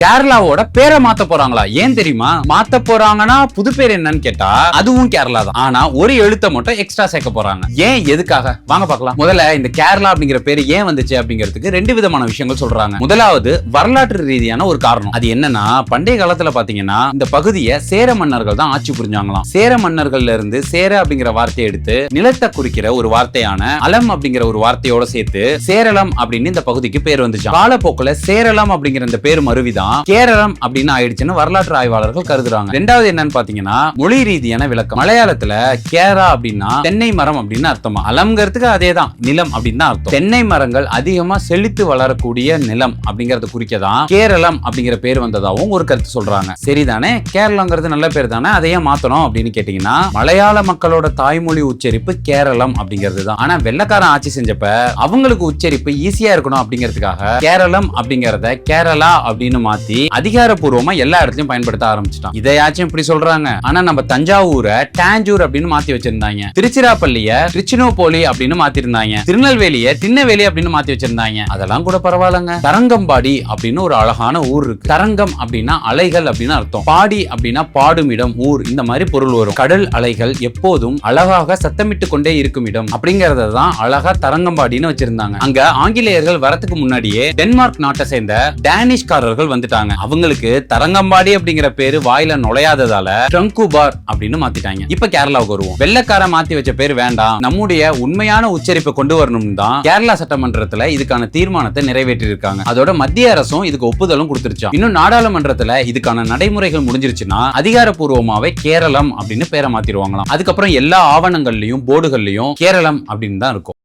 கேரளாவோட பேரை மாத்த போறாங்களா? ஏன் தெரியுமா? மாத்த போறாங்கன்னா புது பேர் என்னன்னு கேட்டா அதுவும் கேரளா தான். ஆனா ஒரு எழுத்த மட்டும் எக்ஸ்ட்ரா சேர்க்க போறாங்க. ஏன், எதுக்காக? வாங்க பார்க்கலாம். முதல்ல இந்த கேரளா அப்படிங்கிற பேரு ஏன் வந்துச்சு அப்படிங்கிறதுக்கு ரெண்டு விதமான விஷயங்கள் சொல்றாங்க. முதலாவது வரலாற்று ரீதியான ஒரு காரணம். அது என்னன்னா, பண்டைய காலத்துல பாத்தீங்கன்னா இந்த பகுதியை சேர மன்னர்கள் தான் ஆட்சி புரிஞ்சாங்களாம். சேர மன்னர்கள்ல இருந்து சேர அப்படிங்கிற வார்த்தையை எடுத்து நிலத்தை குறிக்கிற ஒரு வார்த்தையான அலம் அப்படிங்கிற ஒரு வார்த்தையோட சேர்த்து சேரளம் அப்படின்னு இந்த பகுதிக்கு பேர் வந்துச்சு. காலப்போக்குல சேரளம் அப்படிங்கிற இந்த பேர் மருவிதான் கேரளம் அப்படின்னு ஆயிடுச்சுன்னு வரலாற்று ஆய்வாளர்கள் கருதுறாங்க. ரெண்டாவது என்னன்னு பாத்தீங்கன்னா மொழி ரீதியான விளக்கம். மலையாளத்துல கேரா அப்படின்னா தென்னை மரம் அப்படின்னு அர்த்தமா. அலம்ங்கிறதுக்கு அதேதான், நிலம் அப்படின்னு தான் அர்த்தம். தென்னை மரங்கள் அதிகமா செழித்து வளரக்கூடிய நிலம் அப்படிங்கறத குறிக்கதான் கேரளம் அப்படிங்கிற பேர் வந்ததாகவும் ஒரு கருத்து சொல்றாங்க. சரிதானே, கேரளங்கிறது நல்ல பேர் தானே, அதையே மாத்தணும் அப்படின்னு கேட்டீங்கன்னா மலையாள மக்களோட தாய்மொழி உச்சரிப்பு கேரளம் அப்படிங்கிறது தான். ஆனா வெள்ளக்காரன் ஆட்சி செஞ்சப்ப அவங்களுக்கு உச்சரிப்பு ஈஸியா இருக்கணும் அப்படிங்கிறதுக்காக கேரளம் அப்படிங்கறத கேரளா அப்படின்னு மாத்தி அதிகாரப்பூர்வமா எல்லா இடத்துலயும் பயன்படுத்த ஆரம்பிச்சிட்டான். இதையாச்சும் இப்படி சொல்றாங்க. ஆனா நம்ம தஞ்சாவூரை டாஞ்சூர் அப்படின்னு மாத்தி வச்சிருந்தாங்க. திருச்சிராப்பள்ளிய ட்ரிச்சினோபோலி அப்படின்னு மாத்திருந்தாங்க. திருநெல்வேலிய திண்ணவேலி அப்படின்னு மாத்தி வச்சிருந்தாங்க. அதெல்லாம் கூட பரவாயில்லங்க. தரங்கம்பாடி அப்படின்னு ஒரு அழகான ஊர் இருக்கு. தரங்கம் அப்படின்னா அலைகள் அப்படின்னு அர்த்தம். பாடி அப்படின்னா பாடும் இடம், ஊர், இந்த மாதிரி பொருள் வரும். கடல் அலைகள் எப்போதும் அழகாக சத்தமிட்டு கொண்டே இருக்கும் இடம் அப்படிங்கறத தான் அழகா தரங்கம்பாடின்னு வச்சிருந்தாங்க. அங்க ஆங்கிலேயர்கள் வரதுக்கு முன்னாடியே டென்மார்க் நாட்டை சேர்ந்த டேனிஷ்காரர்கள் வந்துட்டாங்க. அவங்களுக்கு தரங்கம்பாடி அப்படிங்கிற பேரு வாயில நுழையாததால ட்ரங்குபார் அப்படின்னு மாத்திட்டாங்க. இப்ப கேரளாவுக்கு வருவோம். வெள்ளக்கார மாத்தி வச்ச பேர் வேண்டாம், நம்முடைய உண்மையான உச்சரிப்பை கொண்டு வரணும் தான் கேரளா சட்டமன்றத்துல இதுக்கான தீர்மானத்தை நிறைவேற்றி இருக்காங்க. அதோட மத்திய அரசும் இதுக்கு ஒப்புதலும் கொடுத்துருச்சா. இன்னும் நாடாளுமன்றத்துல இதுக்கான நடைமுறைகள் முடிஞ்சிருச்சுன்னா அதிகாரப்பூர்வமாவே கேரளம் அப்படின்னு பேரை மாத்திடுவாங்களாம். அதுக்கப்புறம் எல்லா ஆவணங்கள்லயும் போர்டுகள்லயும் கேரளம் அப்படின்னு தான் இருக்கும்.